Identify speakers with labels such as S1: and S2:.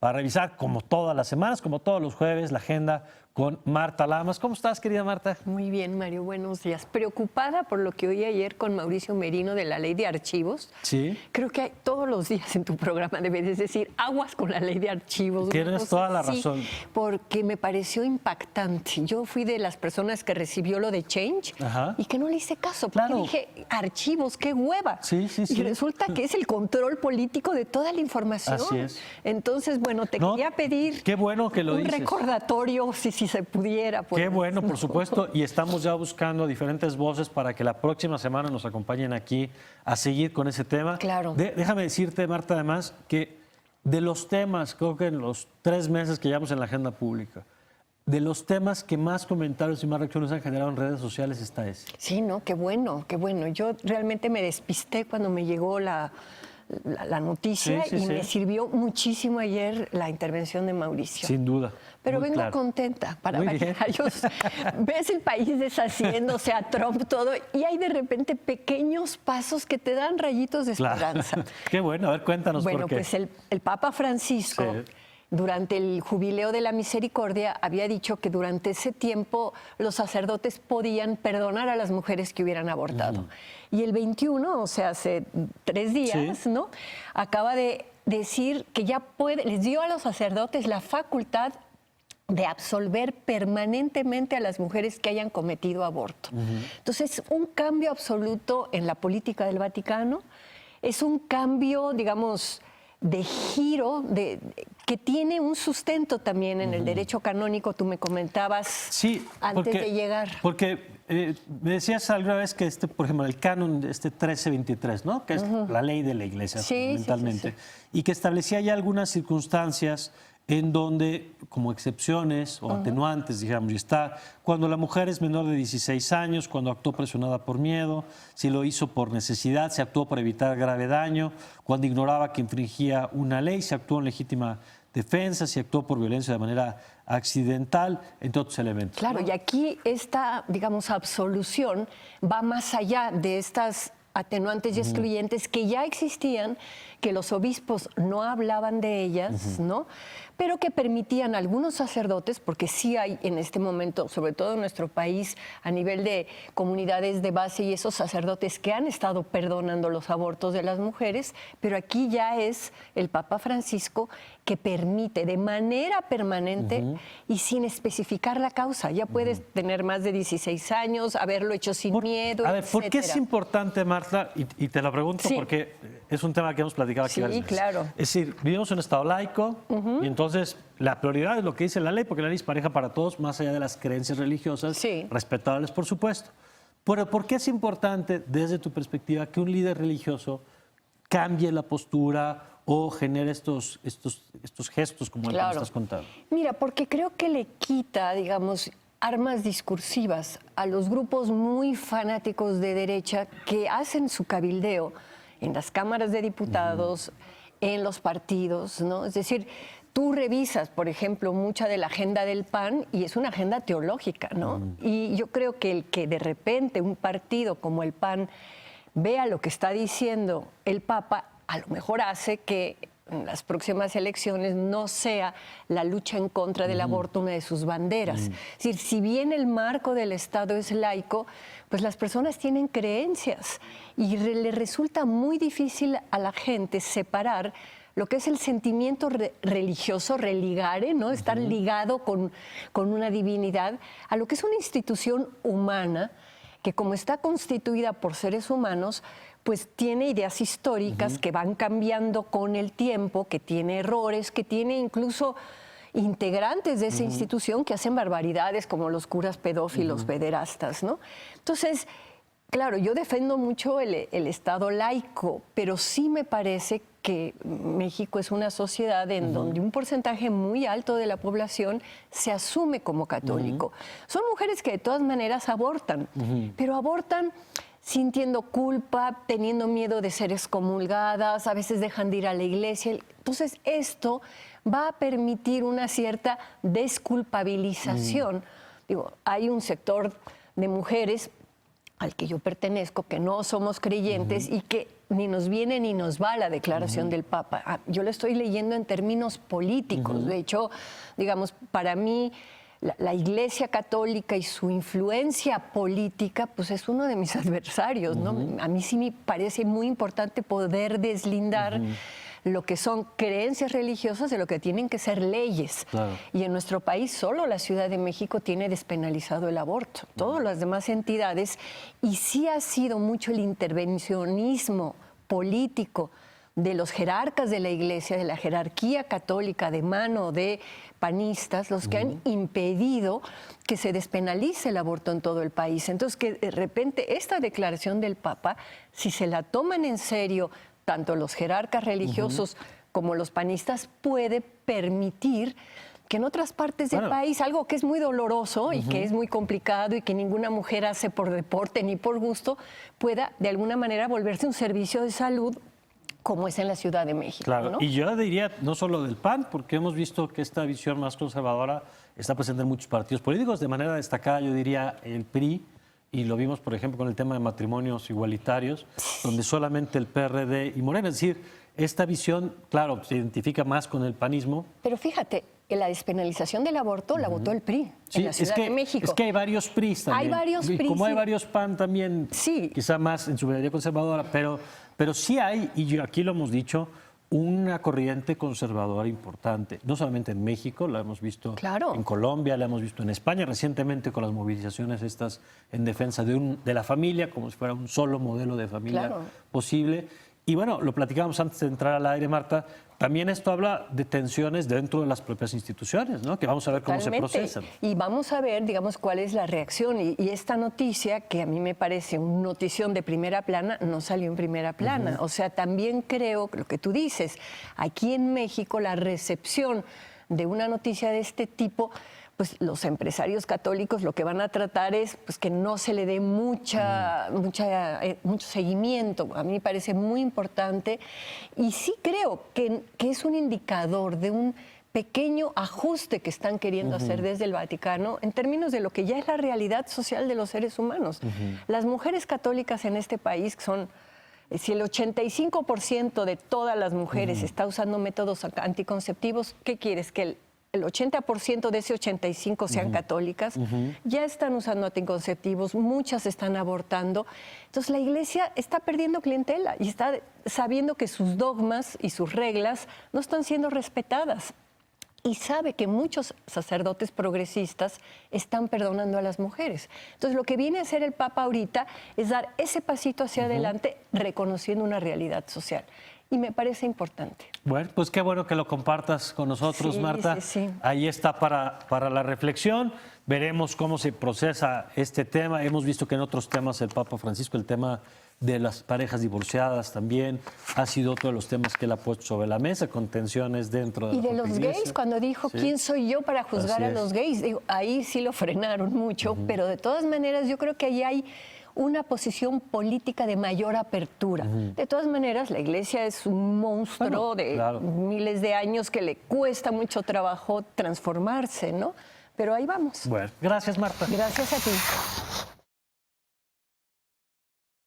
S1: para revisar, como todas las semanas, como todos los jueves, la agenda con Marta Lamas. ¿Cómo estás, querida Marta?
S2: Muy bien, Mario, buenos días. Preocupada por lo que oí ayer con Mauricio Merino de la ley de archivos.
S1: Sí.
S2: Creo que todos los días en tu programa debes decir aguas con la ley de archivos.
S1: Tienes toda la razón.
S2: Porque me pareció impactante. Yo fui de las personas que recibió lo de Change y que no le hice caso. Porque dije, archivos, qué hueva.
S1: Sí.
S2: Y resulta que es el control político de toda la información.
S1: Así es.
S2: Entonces, bueno, te quería pedir
S1: qué bueno que lo
S2: un
S1: dices.
S2: Recordatorio, si se pudiera. Pues,
S1: qué bueno, por supuesto, y estamos ya buscando diferentes voces para que la próxima semana nos acompañen aquí a seguir con ese tema.
S2: Claro.
S1: Déjame decirte, Marta, además, que de los temas, creo que en los 3 meses que llevamos en la agenda pública, de los temas que más comentarios y más reacciones han generado en redes sociales está ese.
S2: Sí, no, qué bueno, qué bueno. Yo realmente me despisté cuando me llegó la noticia y me sirvió muchísimo ayer la intervención de Mauricio.
S1: Sin duda.
S2: Pero vengo contenta para variar. Ves el país deshaciéndose a Trump todo y hay de repente pequeños pasos que te dan rayitos de esperanza.
S1: Qué bueno, a ver, cuéntanos por qué.
S2: Bueno, pues el Papa Francisco, durante el Jubileo de la Misericordia, había dicho que durante ese tiempo los sacerdotes podían perdonar a las mujeres que hubieran abortado. Y el 21, o sea, hace 3 días, ¿no? Acaba de decir que ya les dio a los sacerdotes la facultad de absolver permanentemente a las mujeres que hayan cometido aborto. Entonces, un cambio absoluto en la política del Vaticano, es un cambio, digamos, de giro, que tiene un sustento también en el derecho canónico. Tú me comentabas antes de llegar.
S1: Porque me decías alguna vez que, por ejemplo, el canon 1323, ¿no? Que es la ley de la Iglesia, fundamentalmente, y que establecía ya algunas circunstancias en donde, como excepciones o atenuantes, digamos, y está cuando la mujer es menor de 16 años, cuando actuó presionada por miedo, si lo hizo por necesidad, si actuó para evitar grave daño, cuando ignoraba que infringía una ley, si actuó en legítima defensa, si actuó por violencia de manera accidental, entre otros elementos.
S2: Claro, y aquí esta, digamos, absolución va más allá de estas atenuantes y excluyentes que ya existían, que los obispos no hablaban de ellas, ¿no? Pero que permitían a algunos sacerdotes, porque sí hay en este momento, sobre todo en nuestro país, a nivel de comunidades de base y esos sacerdotes que han estado perdonando los abortos de las mujeres, pero aquí ya es el Papa Francisco que permite de manera permanente y sin especificar la causa. Ya puedes tener más de 16 años, haberlo hecho sin miedo,
S1: A ver, ¿por qué
S2: etcétera?
S1: es importante, Marta? Y te lo pregunto porque es un tema que hemos platicado aquí varias veces.
S2: Claro.
S1: Es decir, vivimos en un estado laico y entonces la prioridad es lo que dice la ley, porque la ley es pareja para todos, más allá de las creencias religiosas, respetables, por supuesto. Pero ¿por qué es importante, desde tu perspectiva, que un líder religioso cambie la postura o genere estos gestos como el que me estás contando?
S2: Mira, porque creo que le quita, digamos, armas discursivas a los grupos muy fanáticos de derecha que hacen su cabildeo en las cámaras de diputados, en los partidos, ¿no? Es decir, tú revisas, por ejemplo, mucha de la agenda del PAN y es una agenda teológica, ¿no? Y yo creo que el que de repente un partido como el PAN vea lo que está diciendo el Papa, a lo mejor hace que en las próximas elecciones no sea la lucha en contra del aborto una de sus banderas. Es decir, si bien el marco del Estado es laico, pues las personas tienen creencias y le resulta muy difícil a la gente separar lo que es el sentimiento religioso, religare, ¿no? Estar ligado con una divinidad, a lo que es una institución humana que, como está constituida por seres humanos, pues tiene ideas históricas que van cambiando con el tiempo, que tiene errores, que tiene incluso integrantes de esa institución que hacen barbaridades como los curas pedófilos, pederastas, ¿no? Entonces, claro, yo defiendo mucho el Estado laico, pero sí me parece que México es una sociedad en donde un porcentaje muy alto de la población se asume como católico. Son mujeres que de todas maneras abortan, pero abortan sintiendo culpa, teniendo miedo de ser excomulgadas, a veces dejan de ir a la iglesia. Entonces, esto va a permitir una cierta desculpabilización. Digo, hay un sector de mujeres al que yo pertenezco, que no somos creyentes y que ni nos viene ni nos va la declaración del Papa. Yo lo estoy leyendo en términos políticos. De hecho, digamos, para mí la Iglesia Católica y su influencia política, pues es uno de mis adversarios, ¿no? A mí sí me parece muy importante poder deslindar lo que son creencias religiosas de lo que tienen que ser leyes.
S1: Claro.
S2: Y en nuestro país solo la Ciudad de México tiene despenalizado el aborto. Todas las demás entidades, y sí ha sido mucho el intervencionismo político de los jerarcas de la Iglesia, de la jerarquía católica de mano de panistas, los que han impedido que se despenalice el aborto en todo el país. Entonces, que de repente esta declaración del Papa, si se la toman en serio tanto los jerarcas religiosos como los panistas, puede permitir que en otras partes del país, algo que es muy doloroso y que es muy complicado y que ninguna mujer hace por deporte ni por gusto, pueda de alguna manera volverse un servicio de salud como es en la Ciudad de México.
S1: Claro,
S2: ¿no?
S1: y yo diría no solo del PAN, porque hemos visto que esta visión más conservadora está presente en muchos partidos políticos, de manera destacada yo diría el PRI, y lo vimos por ejemplo con el tema de matrimonios igualitarios, donde solamente el PRD y Morena, es decir, esta visión, claro, se identifica más con el panismo.
S2: Pero fíjate, la despenalización del aborto la votó el PRI en la Ciudad de México.
S1: Es que hay varios PRIs también.
S2: Hay varios PRIs.
S1: Como hay varios PAN también,
S2: sí,
S1: quizá más en su mayoría conservadora, pero sí hay, y aquí lo hemos dicho, una corriente conservadora importante, no solamente en México, la hemos visto en Colombia, la hemos visto en España, recientemente con las movilizaciones estas en defensa de la familia, como si fuera un solo modelo de familia posible. Y bueno, lo platicábamos antes de entrar al aire, Marta, también esto habla de tensiones dentro de las propias instituciones, ¿no? Que vamos a ver cómo se procesan.
S2: Y vamos a ver, digamos, cuál es la reacción. Y esta noticia, que a mí me parece una notición de primera plana, no salió en primera plana. O sea, también creo lo que tú dices, aquí en México la recepción de una noticia de este tipo, pues los empresarios católicos lo que van a tratar es pues, que no se le dé mucho seguimiento. A mí me parece muy importante y sí creo que es un indicador de un pequeño ajuste que están queriendo hacer desde el Vaticano en términos de lo que ya es la realidad social de los seres humanos. Las mujeres católicas en este país son... Si el 85% de todas las mujeres está usando métodos anticonceptivos, ¿qué quieres? Que el 80% de ese 85 sean católicas, ya están usando anticonceptivos, muchas están abortando. Entonces la Iglesia está perdiendo clientela y está sabiendo que sus dogmas y sus reglas no están siendo respetadas. Y sabe que muchos sacerdotes progresistas están perdonando a las mujeres. Entonces, lo que viene a hacer el Papa ahorita es dar ese pasito hacia adelante, reconociendo una realidad social. Y me parece importante.
S1: Bueno, pues qué bueno que lo compartas con nosotros, Marta.
S2: Sí.
S1: Ahí está para la reflexión. Veremos cómo se procesa este tema. Hemos visto que en otros temas el Papa Francisco, el tema de las parejas divorciadas también ha sido otro de los temas que él ha puesto sobre la mesa, con tensiones dentro de la
S2: propia iglesia. Y de los gays, cuando dijo, ¿quién soy yo para juzgar a los gays? Digo, ahí sí lo frenaron mucho, pero de todas maneras yo creo que ahí hay una posición política de mayor apertura. De todas maneras, la Iglesia es un monstruo de miles de años que le cuesta mucho trabajo transformarse, ¿no? Pero ahí vamos.
S1: Bueno, gracias, Marta.
S2: Gracias a ti.